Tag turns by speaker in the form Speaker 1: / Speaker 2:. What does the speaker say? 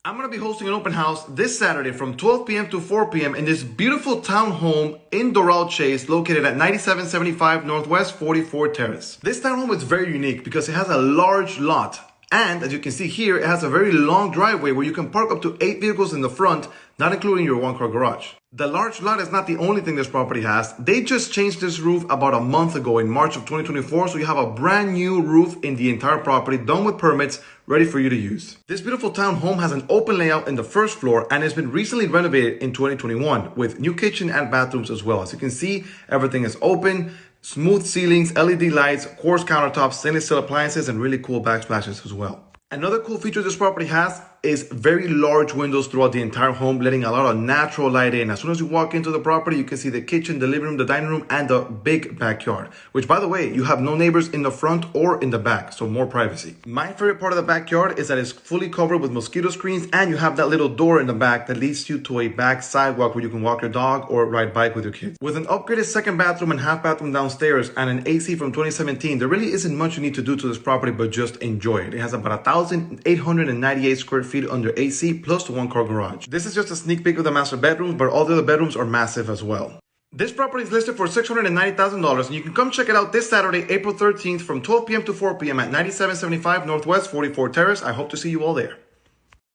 Speaker 1: I'm going to be hosting an open house this Saturday from 12 p.m. to 4 p.m. in this beautiful townhome in Doral Chase located at 9775 Northwest 44th Terrace. This townhome is very unique because it has a large lot. And as you can see here, it has a very long driveway where you can park up to 8 vehicles in the front, not including your one-car garage. The large lot is not the only thing this property has. They just changed this roof about a month ago in March of 2024, so you have a brand new roof in the entire property, done with permits, ready for you to use. This beautiful townhome has an open layout in the first floor and has been recently renovated in 2021 with new kitchen and bathrooms as well. As you can see, everything is open. Smooth ceilings, LED lights, quartz countertops, stainless steel appliances, and really cool backsplashes as well. Another cool feature this property has is very large windows throughout the entire home, letting a lot of natural light in. As soon as you walk into the property, you can see the kitchen, the living room, the dining room, and the big backyard, which, by the way, you have no neighbors in the front or in the back, so more privacy. My favorite part of the backyard is that it's fully covered with mosquito screens, and you have that little door in the back that leads you to a back sidewalk where you can walk your dog or ride bike with your kids. With an upgraded second bathroom and half bathroom downstairs and an AC from 2017, there really isn't much you need to do to this property but just enjoy it. It has about 1,898 square feet under AC plus the one-car garage. This is just a sneak peek of the master bedrooms, but all the other bedrooms are massive as well. This property is listed for $690,000, and you can come check it out this Saturday, April 13th from 12 p.m. to 4 p.m. at 9775 Northwest 44th Terrace. I hope to see you all there.